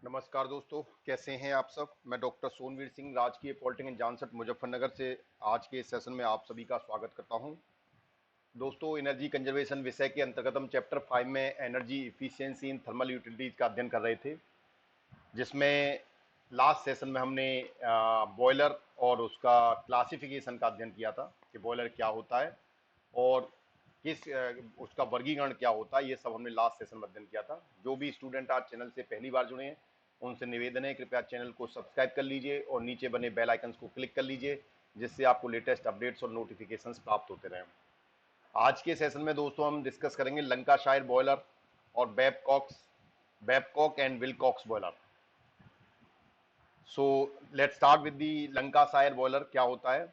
नमस्कार दोस्तों, कैसे हैं आप सब। मैं डॉक्टर सोनवीर सिंह, राजकीय पॉलिटेक्निक जानसठ मुजफ्फरनगर से आज के इस सेशन में आप सभी का स्वागत करता हूं। दोस्तों, एनर्जी कंजर्वेशन विषय के अंतर्गत हम चैप्टर 5 में energy efficiency in thermal utilities का अध्ययन कर रहे थे, जिसमें लास्ट सेशन में हमने बॉयलर और उसका क्लासिफिकेशन का अध्ययन किया था कि बॉयलर क्या होता है और उसका वर्गीकरण क्या होता है। ये सब हमने लास्ट सेशन में अध्ययन किया था। जो भी स्टूडेंट आज चैनल से पहली बार जुड़े हैं, उनसे निवेदन है कृपया चैनल को सब्सक्राइब कर लीजिए और नीचे बने बेल आइकन्स को क्लिक कर लीजिए, जिससे आपको लेटेस्ट अपडेट्स और नोटिफिकेशंस प्राप्त होते रहें। आज के सेशन में दोस्तों हम डिस्कस करेंगे लंकाशायर बॉयलर और Babcock and Wilcox boiler. So let's start with the Lancashire boiler. क्या होता है?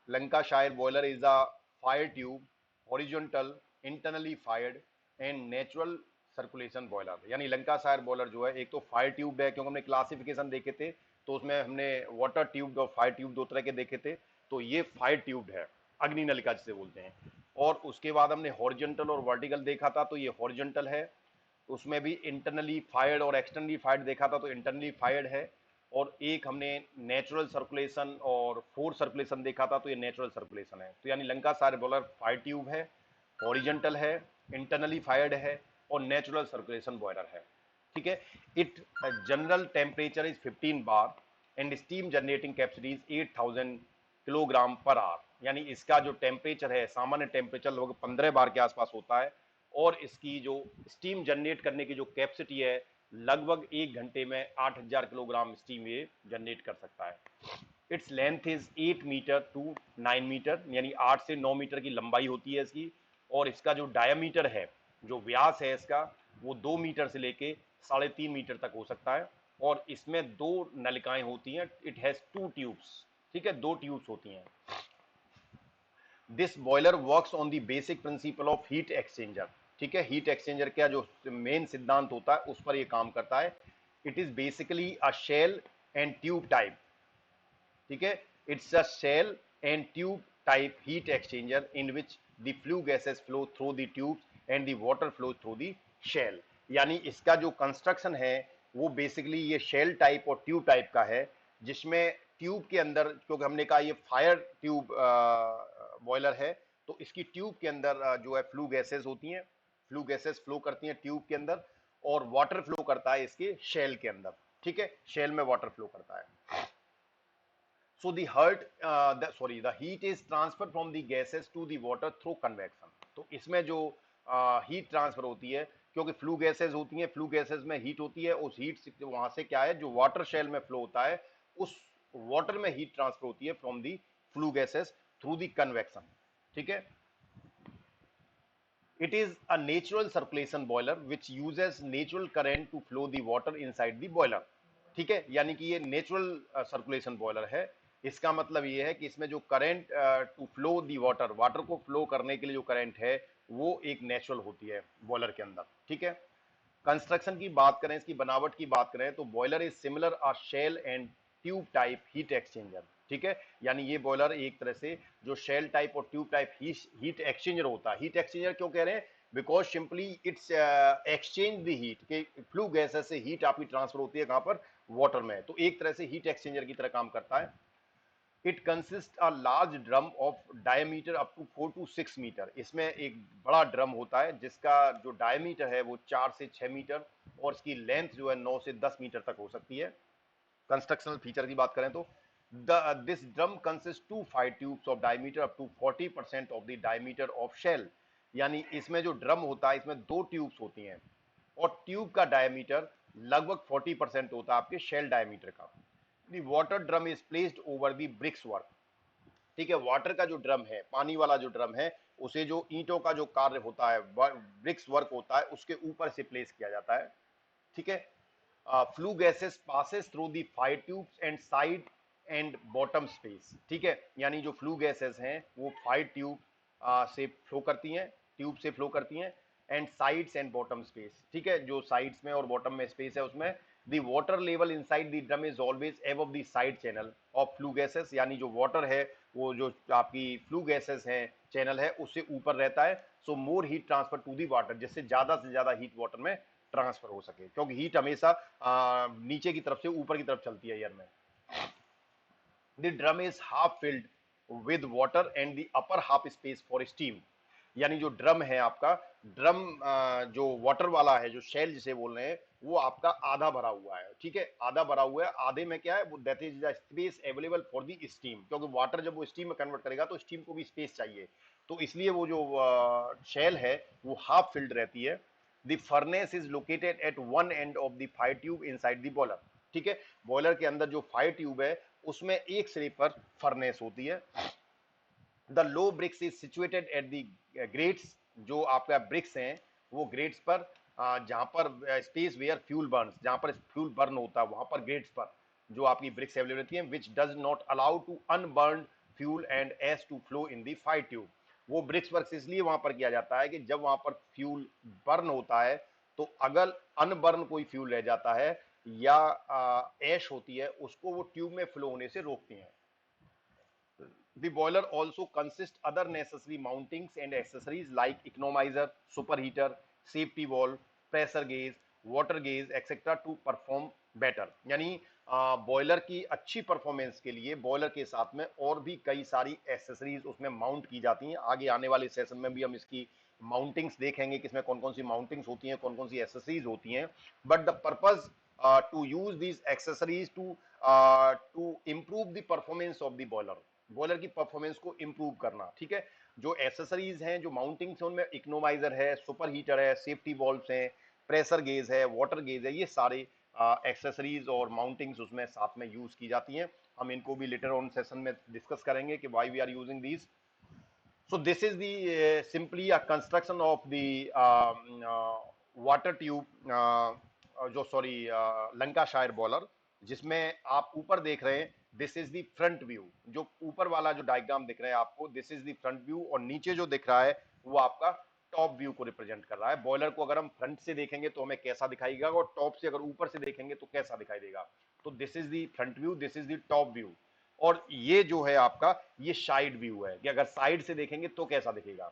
Lancashire boiler is a fire tube horizontal internally fired and natural circulation boiler. यानी लंकाशायर बॉयलर जो है, एक तो फायर ट्यूब है, क्योंकि हमने क्लासिफिकेशन देखे थे तो उसमें हमने वाटर ट्यूब और फायर ट्यूब दो तरह के देखे थे। तो ये फायर ट्यूब है, अग्नि नलिका जिसे बोलते हैं। और उसके बाद हमने हॉरिजॉन्टल और वर्टिकल देखा था, तो ये हॉरिजॉन्टल है। उसमें भी इंटरनली फायर्ड और एक्सटर्नली फायर्ड देखा था, तो इंटरनली फायर्ड है। और एक हमने नेचुरल सर्कुलेशन और फोर्स सर्कुलेशन देखा था, तो ये नेचुरल सर्कुलेशन है। तो यानी लंकाशायर बॉयलर फायर ट्यूब है, हॉरिजॉन्टल है, इंटरनली फायर्ड है और नेचुरल सर्कुलेशन बॉयलर है। ठीक है। It general temperature is 15 bar and steam generating capacity is 8000 kilogram per hour. यानी इसका जो टेम्परेचर है, सामान्य टेम्परेचर लगभग 15 बार के आसपास होता है। और इसकी जो स्टीम जनरेट करने की जो कैपेसिटी है, लगभग 1 घंटे में 8000 किलोग्राम स्टीम ये जनरेट कर सकता है। It's length is 8 metre to 9 metre, यानी 8 से 9 मीटर की लंबाई होती है इसकी। और इसका जो डायमीटर है, जो व्यास है इसका, वो 2 मीटर से लेके 3.5 मीटर तक हो सकता है। और इसमें दो नलिकाएं होती हैं। It has 2 tubes. ठीक है, 2 ट्यूब्स होती हैं। This boiler works on the basic principle of heat exchanger. ठीक है, हीट एक्सचेंजर का जो मेन सिद्धांत होता है उस पर ये काम करता है। It is basically a shell and tube type. ठीक है, it's a shell and tube type heat exchanger in which the flue gases flow through the tubes and the water flow through the shell. यानी इसका जो construction है वो basically ये shell type और tube type का है, जिसमें ट्यूब के अंदर, क्योंकि हमने कहा ये फायर ट्यूब बॉयलर है, तो इसकी ट्यूब के अंदर जो है फ्लू गैसेस होती हैं। फ्लू गैसेस फ्लो करती हैं ट्यूब के अंदर, और वाटर फ्लो करता है इसके शेल के अंदर। ठीक है, शेल में वाटर फ्लो करता है। So the heat is transferred from the gases to the water through convection. तो इसमें जो हीट ट्रांसफर होती है, क्योंकि फ्लू गैसेज होती हैं, फ्लू गैसेज में हीट होती है, उस हीट से वहां से क्या है, जो वाटर शेल में फ्लो होता है, उस वाटर में हीट ट्रांसफर होती है from the flu gases through the convection. ठीक है। It is a natural circulation boiler which uses natural current to flow the water inside the boiler. ठीक है, यानी कि ये नेचुरल सर्कुलेशन बॉयलर है। इसका मतलब ये है कि इसमें जो current to flow the water, water को फ्लो करने के लिए जो करंट है, वो एक नेचुरल होती है बॉयलर के अंदर। ठीक है। कंस्ट्रक्शन की बात करें, इसकी बनावट की बात करें, तो boiler is similar a shell and tube type heat exchanger. ठीक है, यानी ये बॉयलर एक तरह से जो शेल टाइप और ट्यूब टाइप हीट एक्सचेंजर होता है। हीट एक्सचेंजर क्यों कह रहे हैं? Because simply it's exchange the heat के फ्लू गैसेस से हीट आपकी ट्रांसफर होती है कहां पर? वाटर में। तो एक तरह से हीट एक्सचेंजर की तरह काम करता है। It consist a large drum of diameter up to 4 to 6 metre. इसमें एक बड़ा ड्रम होता है जिसका जो डायमीटर है वो 4 से 6 मीटर, और इसकी लेंथ जो है 9 से 10 मीटर तक हो सकती है। कंस्ट्रक्शनल फीचर की बात करें तो this drum consist 2 fire tubes of diameter up to 40% of the diameter of shell. यानी इसमें जो ड्रम होता है, इसमें दो ट्यूब्स होती हैं, और ट्यूब का डायमीटर लगभग 40% होता है आपके शेल डायमीटर का। The water drum is placed over the bricks work. ठीक है, वाटर का जो ड्रम है, पानी वाला जो ड्रम है, उसे जो ईंटों का जो कार्य होता है, ब्रिक्स वर्क होता है, उसके ऊपर से प्लेस किया जाता है। ठीक है। Flue gases passes through the fire tubes and side and bottom space. ठीक है, यानी जो फ्लू गैसेस हैं वो फायर ट्यूब से फ्लो करती हैं, ट्यूब से फ्लो करती हैं, and sides and bottom space. ठीक है, जो साइड्स में और बॉटम में स्पेस है उसमें the water level inside the drum is always above the side channel of flue gases. यानी जो वाटर है, वो जो आपकी फ्लू गैसेस है चैनल है, उससे ऊपर रहता है। So more heat transfer to the water, जिससे ज्यादा से ज्यादा हीट वाटर में ट्रांसफर हो सके, क्योंकि हीट हमेशा नीचे की तरफ से ऊपर की तरफ चलती है एयर में। The drum is half filled with water and the upper half space for steam। यानी जो ड्रम है आपका, ड्रम जो वाटर वाला है, जो शेल जिसे बोल रहे हैं, वो आपका आधा भरा हुआ है, ठीक है, आधा भरा हुआ है। आधे में क्या है, वो that is the space available for the steam, क्योंकि वाटर जब वो स्टीम में कन्वर्ट करेगा तो स्टीम को भी स्पेस चाहिए, तो इसलिए वो जो शेल है वो हाफ फिल्ड रहती है। The furnace is located at one and of the fire tube inside the boiler, ठीक है, बॉयलर के अंदर जो फायर ट्यूब है उसमें एक सिरे पर फर्नेस होती है। The low bricks is situated at the grates, जो आपका ब्रिक्स हैं वो ग्रेट्स पर, जहां पर स्पेस वेयर फ्यूल बर्न, जहां पर फ्यूल बर्न होता है वहां पर ग्रेट्स पर जो आपकी ब्रिक्स अवेलेबल रहती हैं, which does not allow to unburn fuel and ash to flow in the fire tube. वो ब्रिक्स वर्क इसलिए वहां पर किया जाता है कि जब वहां पर फ्यूल बर्न होता है तो अगर अनबर्न कोई फ्यूल रह जाता है या ऐश होती है, उसको वो ट्यूब में फ्लो होने से रोकती हैं। The boiler also consists other necessary mountings and accessories like economizer, superheater, safety valve, pressure gauge, water gauge, etc. to perform better। यानी बॉयलर की अच्छी परफॉर्मेंस के लिए बॉयलर के साथ में और भी कई सारी एसेसरीज उसमें माउंट की जाती हैं। आगे आने वाले सेशन में भी हम इसकी माउंटिंग्स देखेंगे कि इसमें कौन कौन सी माउंटिंग्स होती हैं, कौन कौन सी एसेसरीज होती हैं। But the purpose to use these accessories to improve the performance of the boiler, boiler की परफॉर्मेंस को इंप्रूव करना, ठीक है। जो एसेसरीज हैं, जो माउंटिंग्स हैं, उनमें इकोनोमाइजर है, सुपर हीटर है, सेफ्टी वॉल्व्स हैं, प्रेशर गेज है, वाटर गेज है, ये सारे एक्सेसरीज और माउंटिंग्स उसमें साथ में यूज की जाती हैं। हम इनको भी लेटर ऑन सेशन में डिस्कस करेंगे कि why we are using these. So this is the simply a construction of the water tube, जो सॉरी लंकाशायर बॉलर, जिसमें आप ऊपर देख रहे हैं, this is the front view, जो ऊपर वाला जो डायग्राम दिख रहा है आपको, this is the front view, और नीचे जो दिख रहा है वो आपका टॉप व्यू को रिप्रेजेंट कर रहा है। बॉयलर को अगर हम फ्रंट से देखेंगे तो हमें कैसा दिखाई देगा, और टॉप से अगर ऊपर से देखेंगे तो कैसा दिखाई देगा। तो this is the front view, this is the top view, और ये जो है आपका ये साइड व्यू है कि अगर साइड से देखेंगे तो कैसा दिखेगा।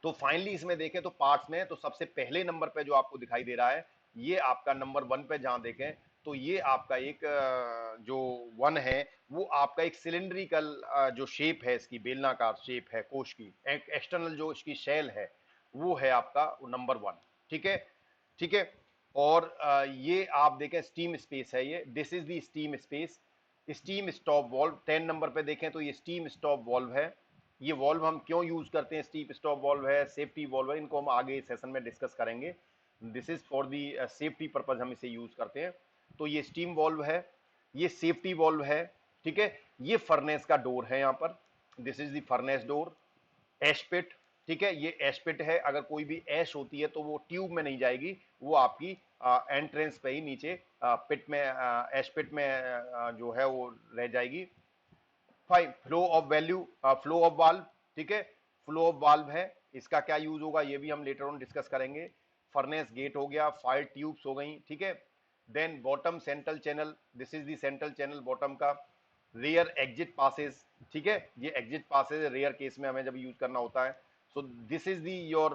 तो फाइनली इसमें देखें तो पार्ट्स में, तो सबसे पहले नंबर पे जो आपको दिखाई दे रहा है, ये आपका नंबर 1 पे जहां देखें तो ये आपका एक जो 1 है वो आपका एक सिलेंड्रिकल जो शेप है, इसकी बेलनाकार शेप है कोश की, एक्सटर्नल जो इसकी शेल है वो है आपका नंबर 1, ठीक है, ठीक है। और ये आप देखें स्टीम स्पेस है, ये this is the steam space. Steam stop valve 10 number पे देखें तो ये स्टीम स्टॉप वॉल्व है। ये वॉल्व हम क्यों यूज करते हैं, स्टीम स्टॉप वॉल्व है, सेफ्टी वॉल्व है, इनको हम आगे सेशन में डिस्कस करेंगे। This is for the safety purpose हम इसे यूज करते हैं। तो ये स्टीम वॉल्व है, ये सेफ्टी वॉल्व है, ठीक है। ये फर्नेस का डोर है यहाँ पर, this is the furnace door. Ashpit, ठीक है, ये एशपिट है, अगर कोई भी एश होती है तो वो ट्यूब में नहीं जाएगी, वो आपकी एंट्रेंस पे ही नीचे पिट में, एशपिट में जो है वो रह जाएगी। Fine, flow of value, flow of valve, ठीक है, फ्लो ऑफ वाल्व है, इसका क्या यूज होगा ये भी हम लेटर ऑन डिस्कस करेंगे। फर्नेस गेट हो गया, फायर ट्यूब्स हो गई, ठीक है। Then bottom central channel, this is the central channel bottom का। रेयर एग्जिट पासेज, ठीक है, ये एग्जिट पासेज रेयर केस में हमें जब यूज करना होता है। सो दिस इज दी योर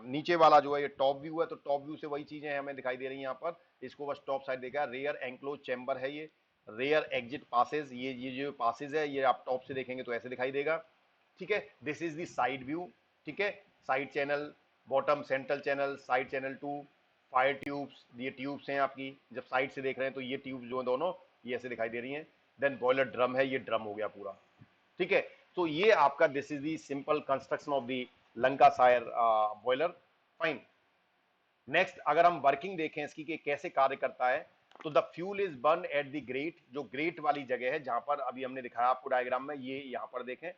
नीचे वाला जो है ये टॉप व्यू है, तो टॉप व्यू से वही चीजें हमें दिखाई दे रही हैं यहाँ पर, इसको बस टॉप साइड देखा। रेयर एंक्लोज चैम्बर है ये, रेयर एग्जिट पासेज, ये जो पासेज है ये आप टॉप से देखेंगे तो ऐसे दिखाई देगा, ठीक है। This is the side view, ठीक है, side channel, bottom central channel, side channel 2, fire tubes, ये ट्यूब्स हैं आपकी, जब साइड से देख रहे हैं तो ये ट्यूब्स जो है दोनों ये ऐसे दिखाई दे रही हैं। देन बॉयलर ड्रम है, ये ड्रम हो गया पूरा, ठीक है। तो ये आपका this is the simple construction of the Lancashire boiler. Fine, next अगर हम वर्किंग देखें इसकी कि कैसे कार्य करता है, तो the fuel is burn at the great, जो ग्रेट वाली जगह है जहां पर अभी हमने दिखाया आपको डायग्राम में, ये यहां पर देखें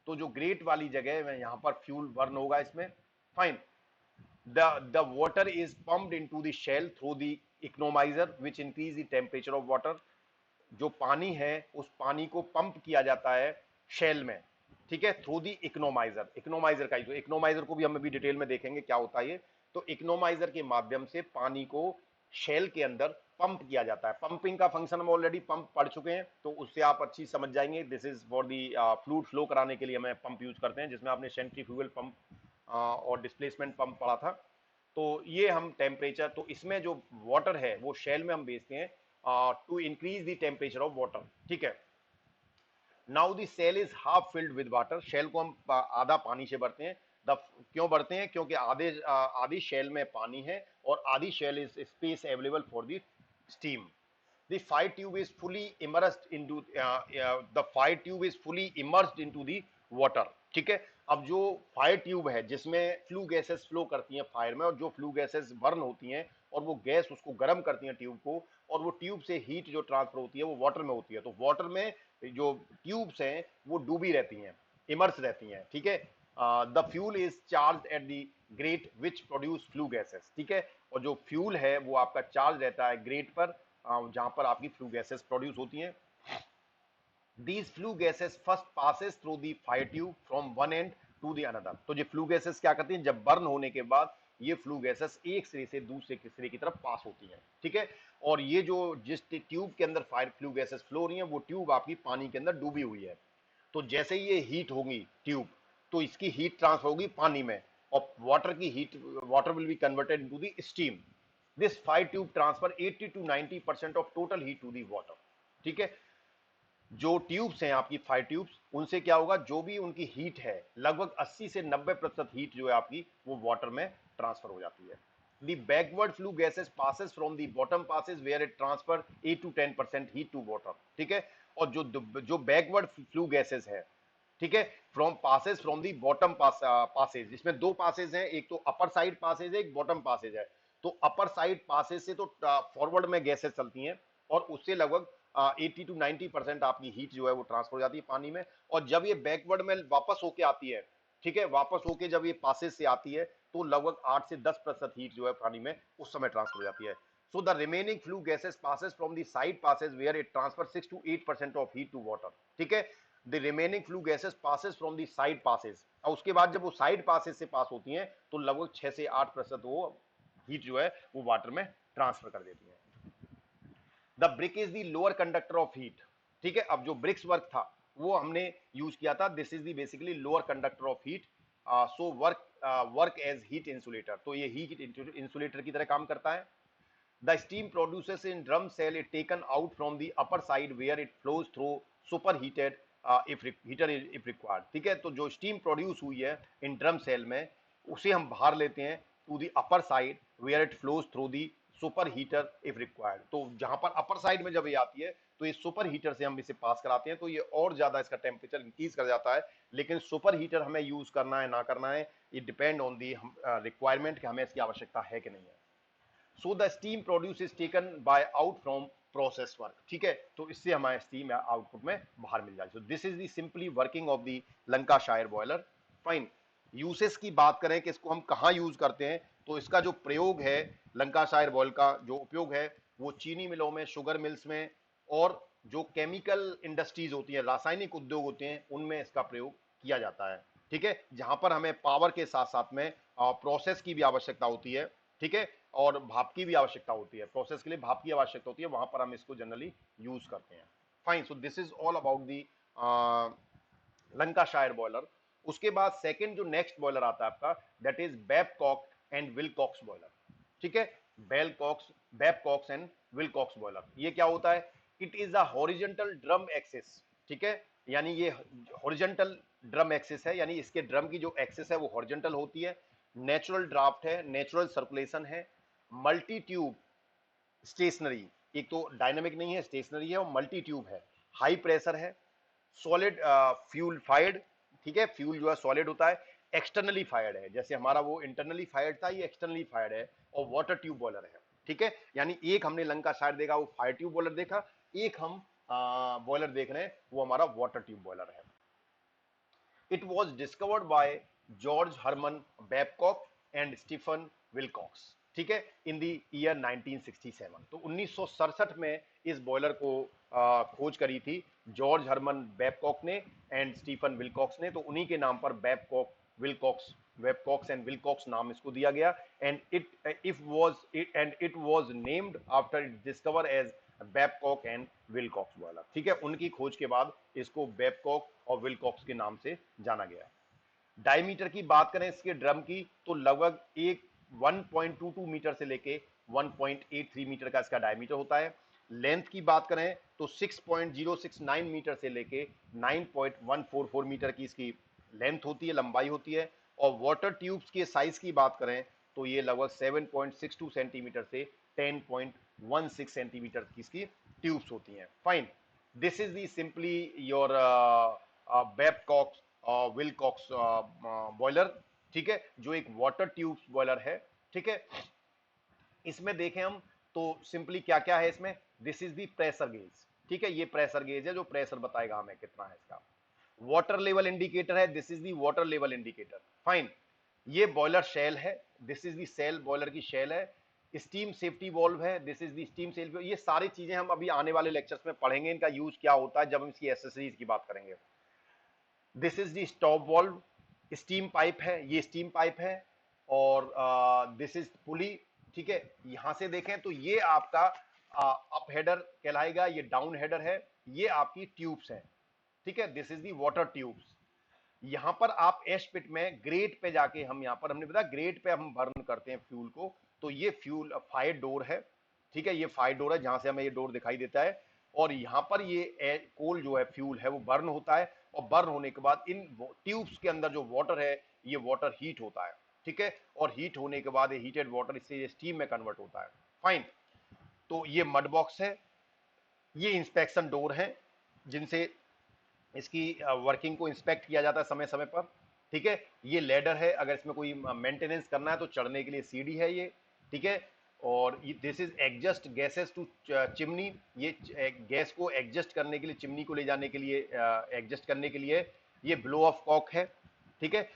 तो जो ग्रेट वाली जगह है यहां पर फ्यूल बर्न होगा इसमें। Fine, the water is pumped into the shell through the economizer which increase the temperature of water। जो पानी है उस पानी को पंप किया जाता है शेल में, ठीक है, थ्रू दी इकोनोमाइजर, इकोनोमाइजर का ही, तो इकोनोमाइजर को भी हम अभी डिटेल में देखेंगे क्या होता है ये। तो इकोनोमाइजर के माध्यम से पानी को शेल के अंदर पंप किया जाता है। पंपिंग का फंक्शन हम ऑलरेडी पंप पढ़ चुके हैं, तो उससे आप अच्छी समझ जाएंगे। This is for the fluid flow कराने के लिए हमें पंप यूज करते हैं, जिसमें आपने सेंट्रीफ्यूगल पंप और डिस्प्लेसमेंट पंप पढ़ा था। तो ये हम टेम्परेचर, तो इसमें जो वाटर है वो शेल में हम भेजते हैं to increase the temperature of water, ठीक है। Now the shell is half filled with water, shell को हम आधा पानी से भरते हैं। द क्यों भरते हैं? क्योंकि आधी शेल में पानी है और आधी shell is space available for the steam. The fire tube is fully immersed into the fire tube is fully immersed into the water, ठीक है। अब जो फायर ट्यूब है जिसमें फ्लू गैसेस फ्लो करती हैं फायर में, और जो फ्लू गैसेस बर्न होती हैं और वो गैस उसको गर्म करती हैं ट्यूब को, और वो ट्यूब से हीट जो ट्रांसफर होती है वो वाटर में होती है। तो वाटर में जो ट्यूब्स हैं वो डूबी रहती हैं, इमर्स रहती हैं, ठीक है। The fuel is charge at the great which produce flue gases, ठीक है। और जो फ्यूल है वो आपका चार्ज रहता है ग्रेट पर, जहां पर आपकी फ्लू गैसेस प्रोड्यूस होती हैं। These flue gases first passes through the fire tube from one end to the another। तो ये फ्लू गैसेस क्या करती हैं? जब बर्न होने के बाद ये फ्लू गैसेस एक सिरे से दूसरे सिरे की तरफ पास होती हैं, ठीक है। और ये जो जिस ट्यूब के अंदर फायर फ्लू गैसेस फ्लो हो रही हैं वो ट्यूब आपकी पानी के अंदर डूबी हुई है। तो जैसे ही ये हीट होगी ट्यूब, तो इसकी हीट ट्रांसफर होगी पानी में, और वाटर की heat, water will be converted into the steam. This fire tube transfer 80 to 90% of total heat to the water, ठीक है। जो ट्यूब्स हैं आपकी फायर ट्यूब्स, उनसे क्या होगा, जो भी उनकी हीट है लगभग 80 से 90% हीट जो है आपकी वो वाटर में ट्रांसफर हो जाती है। The backward flue gases passes from the bottom passes where it transfer 8 to 10% heat to water, ठीक है। और जो बैकवर्ड फ्लू गैसेस है, ठीक है, फ्रॉम दी बॉटम पासेज, इसमें दो पासेज हैं, एक तो अपर साइड पासेज है, एक बॉटम पासेज है। तो अपर साइड पासेज से तो फॉरवर्ड में गैसेस चलती हैं और उससे लगभग 80 to 90% आपकी हीट जो है वो ट्रांसफर हो जाती है पानी में। और जब ये बैकवर्ड में वापस होके आती है, ठीक है, वापस होके जब ये पासेज से आती है तो लगभग 8 से 10% हीट जो है पानी में उस समय ट्रांसफर हो जाती है। So the remaining flue gases passes from the side passes where it transfers 6 to 8% of heat to water, ठीक है। The remaining flue gases passes from the side passes, और उसके बाद जब वो साइड पासेज से पास होती हैं तो लगभग 6 से 8% वो हीट जो है वो वाटर में ट्रांसफर कर देती है। The brick is the lower conductor of heat, ठीक है। अब जो ब्रिक्स वर्क था वो हमने यूज किया था, this is the basically lower conductor of heat, so work as heat insulator, तो ये हीट इंसुलेटर की तरह काम करता है। The steam produces in drum cell is taken out from the upper side where it flows through superheated if required, ठीक है। तो जो स्टीम प्रोड्यूस हुई है इन ड्रम सेल में उसे हम बाहर लेते हैं to the upper side where it flows through the super heater if required. तो जहां पर अपर साइड में जब ये आती है तो ये सुपर हीटर से हम इसे पास कराते हैं, तो ये और ज्यादा इसका टेम्परेचर इंक्रीज कर जाता है। लेकिन सुपर हीटर हमें यूज करना है ना करना है, ये डिपेंड ऑन दी रिक्वायरमेंट कि हमें इसकी आवश्यकता है कि नहीं है। So the steam produce is taken by out from process work, ठीक है। तो इससे हमारे स्टीम आउटपुट में बाहर मिल जाए। सो this is the simply working of the Lancashire boiler. Fine, uses की बात करें कि इसको हम कहाँ यूज करते हैं, तो इसका जो प्रयोग है लंकाशायर बॉयल का जो उपयोग है वो चीनी मिलों में, शुगर मिल्स में, और जो केमिकल इंडस्ट्रीज होती है, रासायनिक उद्योग होते हैं, उनमें इसका प्रयोग किया जाता है, ठीक है। जहां पर हमें पावर के साथ साथ में प्रोसेस की भी आवश्यकता होती है, ठीक है, और भाप की भी आवश्यकता होती है, प्रोसेस के लिए भाप की आवश्यकता होती है, वहां पर हम इसको जनरली यूज करते हैं। Fine, so this is all about the Lancashire boiler. उसके बाद सेकंड जो नेक्स्ट बॉयलर आता है आपका, that is Babcock and Wilcox boiler, ठीक है। बैबकॉक्स एंड विलकॉक्स बॉयलर, ये क्या होता है? It is a horizontal drum axis, ठीक है। यानी ये हॉरिजॉन्टल ड्रम एक्सिस है, यानी इसके ड्रम की जो एक्सिस है वो हॉरिजॉन्टल होती है। नेचुरल ड्राफ्ट है, नेचुरल सर्कुलेशन है, मल्टी ट्यूब स्टेशनरी, एक तो डायनामिक नहीं है, स्टेशनरी है, और मल्टी ट्यूब है, हाई प्रेशर है, सॉलिड फ्यूल फायर्ड, ठीक है, फ्यूल जो है सॉलिड होता है, एक्सटर्नली फायर्ड है, जैसे हमारा वो इंटरनली फायर्ड था, ये एक्सटर्नली फायर्ड है, और वाटर ट्यूब बॉयलर है, ठीक है। यानी एक हमने लंकाशायर देखा वो फायर ट्यूब बॉयलर देखा, एक हम बॉयलर देख रहे हैं वो हमारा वाटर ट्यूब बॉयलर है। It was discovered by George Herman Babcock and Stephen Wilcox, ठीक है, इन द ईयर 1967। तो 1967 में इस बॉयलर को खोज करी थी जॉर्ज हरमन बैबकॉक ने एंड स्टीफन विलकॉक्स ने, तो उन्हीं के नाम पर Babcock Wilcox, Babcock and Wilcox नाम इसको दिया गया। And it was named after it discover as Babcock and Wilcox boiler, ठीक है। उनकी खोज के बाद इसको बैबकॉक और विलकॉक्स के नाम से जाना गया। डायमीटर की बात करें इसके ड्रम की, तो लगभग 1.22 मीटर से लेके 1.83 मीटर का इसका डायमीटर होता है। लेंथ की बात करें तो 6.069 मीटर से लेके 9.144 मीटर की इसकी लेंथ होती है, लंबाई होती है। और वाटर ट्यूब्स के साइज की बात करें तो ये लगभग 7.62 सेंटीमीटर से 10.16 सेंटीमीटर की इसकी ट्यूब्स होती हैं। Fine, this is the simply your Babcock's Wilcox boiler, ठीक है, जो एक वाटर ट्यूब्स बॉयलर है। ठीक है, इसमें देखें हम तो सिंपली क्या क्या है इसमें, this is the pressure gauge. ठीक है, ये प्रेशर गेज है जो प्रेशर बताएगा हमें कितना है इसका। वाटर लेवल इंडिकेटर है, this is the water level indicator. Fine, ये बॉयलर शेल है, this is the shell, boiler की शेल है। स्टीम सेफ्टी वॉल्व है, this is the steam safety. ये सारी चीजें हम अभी आने वाले लेक्चर्स में पढ़ेंगे, इनका यूज क्या होता है जब हम इसकी एसेसरीज की बात करेंगे। This is the stop valve, steam pipe है, ये स्टीम पाइप है। और दिस इज पुली। ठीक है, यहां से देखें तो ये आपका अप हेडर कहलाएगा, ये डाउन हेडर है, ये आपकी ट्यूब्स है। ठीक है, this is the water tubes. यहां पर आप एश पिट में ग्रेट पे जाके, हम यहां पर हमने बताया ग्रेट पे हम बर्न करते हैं फ्यूल को, तो ये फ्यूल फायर डोर है। ठीक है, ये फायर डोर है जहां से हमें ये डोर दिखाई देता है। और यहां पर ये कोल जो है, फ्यूल है, वो बर्न होता है। और बर्न होने के बाद इन ट्यूब्स के अंदर जो वाटर है, ये वाटर हीट होता है। ठीक है, और हीट होने के बाद ये हीटेड वाटर इससे स्टीम में कन्वर्ट होता है। फाइन, तो ये मड बॉक्स है, ये इंस्पेक्शन डोर है जिनसे इसकी वर्किंग को इंस्पेक्ट किया जाता है समय समय पर। ठीक है, ये लेडर है, अगर इसमें कोई मेंटेनेंस करना है तो चढ़ने के लिए सीढ़ी है ये। ठीक है, और this is adjust gases to chimney, ये गैस को एडजस्ट करने के लिए, चिमनी को ले जाने के लिए, एडजस्ट करने के लिए। ये ब्लो ऑफ कॉक है। ठीक है,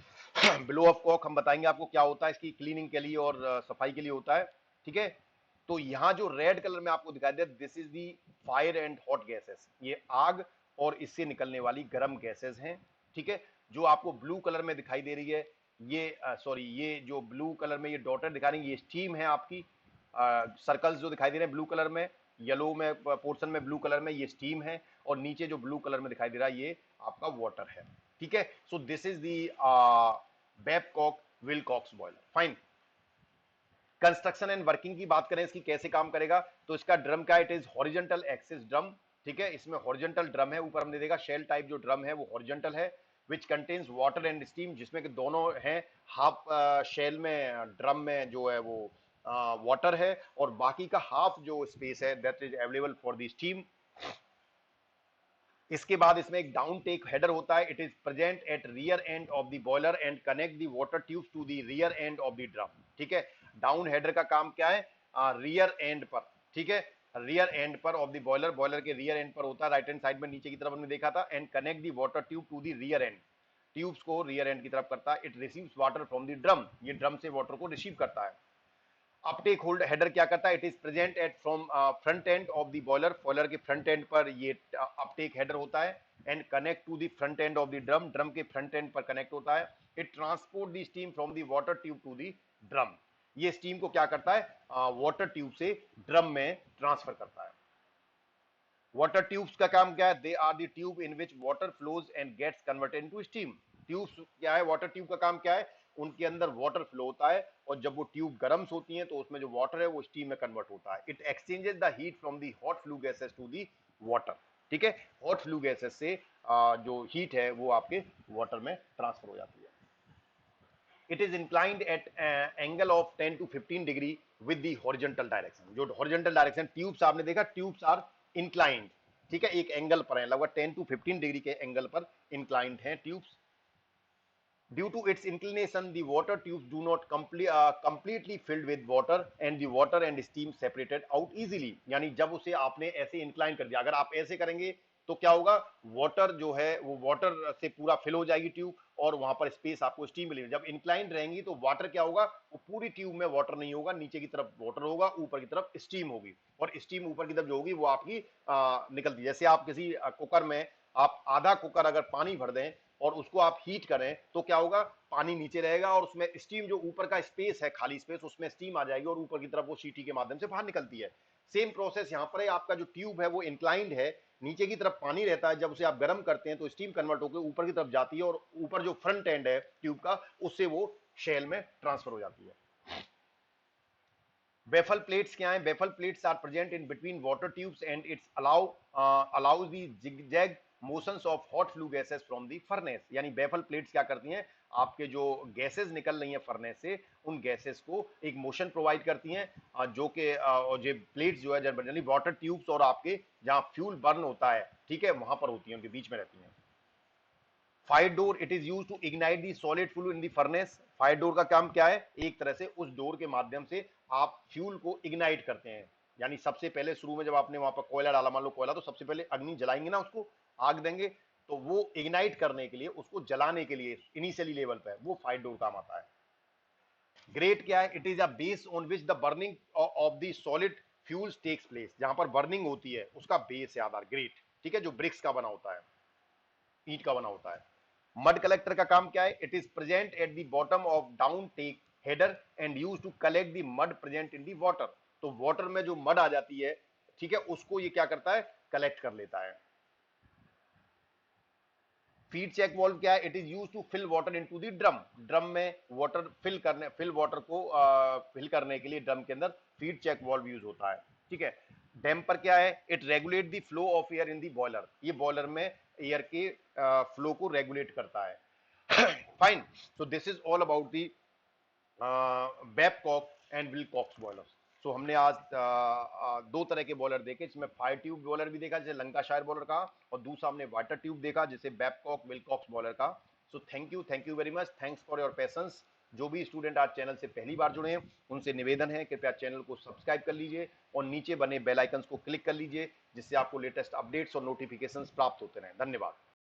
ब्लो ऑफ कॉक हम बताएंगे आपको क्या होता है, इसकी क्लीनिंग के लिए और सफाई के लिए होता है। ठीक है, तो यहां जो रेड कलर में आपको दिखाई दे, this is the fire and hot gases, ये आग और इससे निकलने वाली गर्म गैसेस हैं। ठीक है, जो आपको ब्लू कलर में दिखाई दे रही है, ये सॉरी, ये जो ब्लू कलर में ये डॉटर दिखा रही है, ये स्टीम है आपकी। सर्कल्स जो दिखाई दे रहे हैं ब्लू कलर में, येलो में पोर्शन में ब्लू कलर में, ये स्टीम है। और नीचे जो ब्लू कलर में दिखाई दे रहा है, ये आपका वाटर है। ठीक है, सो this is the Babcock Wilcox boiler. Fine, construction and working की बात करें, इसकी कैसे काम करेगा, तो इसका ड्रम का it is horizontal axis drum. ठीक है, इसमें हॉरिजॉन्टल ड्रम है, ऊपर हमने देखा शेल टाइप जो ड्रम है वो हॉरिजॉन्टल है, which contains water and steam, जिसमें कि दोनों हैं। हाफ शेल में, ड्रम में जो है वो वाटर है, और बाकी का हाफ जो स्पेस है that is available for the steam. इसके बाद इसमें एक डाउन टेक हेडर होता है, it is present at rear end of the boiler and connect the water tubes to the rear end of the drum. ठीक है, down header का काम क्या है, रियर एंड पर। ठीक है, रियर एंड पर ऑफ द बॉयलर, बॉयलर के रियर एंड पर होता है, राइट हैंड साइड में नीचे की तरफ हमने देखा था। And connect the water tube to the rear end, tubes को रियर एंड की तरफ करता है। It receives water from the drum, ये ड्रम से वाटर को रिसीव करता है। अपटेक होल्ड हेडर क्या करता है, it is present at from front end of the boiler, boiler के फ्रंट एंड पर ये अपटेक हेडर होता है। And connect to the front end of the drum, drum के फ्रंट एंड पर कनेक्ट होता है। It transport the steam from the water tube to the drum, ये स्टीम को क्या करता है, वाटर ट्यूब से ड्रम में ट्रांसफर करता है। वाटर ट्यूब्स का काम क्या है, they are the tube in which water flows and gets converted into steam. Tubes क्या है, वाटर ट्यूब का काम क्या है, उनके अंदर वाटर फ्लो होता है, और जब वो ट्यूब गर्म होती हैं तो उसमें जो वाटर है वो स्टीम में कन्वर्ट होता है। It exchanges the heat from the hot flue gases to the water. ठीक है, हॉट फ्लू गैसेस से जो हीट है वो आपके वाटर में ट्रांसफर हो जाती है। It is inclined at angle of 10 to 15 degree with the horizontal direction, जो हॉरिजॉन्टल डायरेक्शन ट्यूब्स आपने देखा, ट्यूब्स आर इंक्लाइंड। ठीक है, एक एंगल पर है, लगभग 10 to 15 डिग्री के एंगल पर इंक्लाइंड हैं tubes. Due to its inclination, the water tubes do not completely filled with water and the water and steam separated out easily. यानी जब उसे आपने ऐसे इंक्लाइन कर दिया, अगर आप ऐसे करेंगे तो क्या होगा, वाटर जो है वो वाटर से पूरा फिल हो जाएगी ट्यूब, और वहां पर स्पेस आपको स्टीम मिलेगी। जब इंक्लाइंड रहेंगी तो वाटर क्या होगा, वो पूरी ट्यूब में वाटर नहीं होगा, नीचे की तरफ वाटर होगा, ऊपर की तरफ स्टीम होगी, और स्टीम ऊपर की तरफ जो होगी वो आपकी निकलती है। जैसे आप किसी कुकर में आप आधा कुकर अगर पानी भर दें और उसको आप हीट करें तो क्या होगा, पानी नीचे रहेगा और उसमें स्टीम, जो ऊपर का स्पेस है खाली स्पेस, उसमें स्टीम आ जाएगी और ऊपर की तरफ वो सीटी के माध्यम से बाहर निकलती है। सेम प्रोसेस यहां पर है, आपका जो ट्यूब है वो इंक्लाइंड है, नीचे की तरफ पानी रहता है, जब उसे आप गर्म करते हैं तो स्टीम कन्वर्ट होकर ऊपर की तरफ जाती है, और ऊपर जो फ्रंट एंड है ट्यूब का, उससे वो शेल में ट्रांसफर हो जाती है। बेफल प्लेट्स क्या हैं? Baffle plates are present in between water tubes and it's allows the zigzag motions of hot flue gases from the furnace. यानी बेफल प्लेट्स क्या करती हैं, आपके जो गैसेस निकल रही हैं फर्नेस से, उन गैसेस को एक मोशन प्रोवाइड करती हैं, जो कि जो प्लेट्स जो है जनरली वाटर ट्यूब्स और आपके जहां फ्यूल बर्न होता है, ठीक है, वहां पर होती हैं, उनके बीच में रहती हैं। Fire door, it is use to ignite the solid fuel in the furnace. Fire door का काम क्या है? एक तरह से उस डोर के माध्यम से आप फ्यूल को इग्नाइट करते हैं। यानी सबसे पहले शुरू में जब आपने वहां पर कोयला डाला, मान लो कोयला, तो सबसे पहले अग्नि जलाएंगे ना, उसको आग देंगे, तो वो इग्नाइट करने के लिए, उसको जलाने के लिए इनिशियली लेवल पे वो फायर डोर काम आता है। ग्रेट क्या है? It is a base on which the burning of the solid fuels takes place. जहां पर बर्निंग होती है उसका बेस है आधार, ग्रेट, ठीक है, जो ब्रिक्स का बना होता है, ईंट का बना होता है। मड कलेक्टर का काम क्या है? It is present at the bottom of down take header and use to collect the mud present in the water. तो वाटर में जो मड आ जाती है, ठीक है, उसको ये क्या करता है? कलेक्ट कर लेता है। फीड चेक वॉल्व क्या है? It is use to fill water into the drum. Drum में वाटर फिल वाटर को फिल करने के लिए ड्रम के अंदर फीड चेक वॉल्व यूज होता है, ठीक है। डैम्पर क्या है? It regulate the flow of air in the boiler. ये बॉयलर में एयर के फ्लो को रेगुलेट करता है। Fine. So this is all about the Babcock and Wilcox boiler. सो हमने आज दो तरह के बॉयलर देखे, जिसमें फायर ट्यूब बॉयलर भी देखा जैसे लंकाशायर बॉयलर का, और दूसरा हमने वाटर ट्यूब देखा जैसे बैबकॉक विलकॉक्स बॉयलर का। So thank you very much, thanks for your patience. जो भी स्टूडेंट आज चैनल से पहली बार जुड़े हैं, उनसे निवेदन है कृपया चैनल को सब्सक्राइब कर लीजिए और नीचे बने बेल आइकन्स को क्लिक कर लीजिए, जिससे आपको लेटेस्ट अपडेट्स और नोटिफिकेशंस प्राप्त होते रहें। धन्यवाद।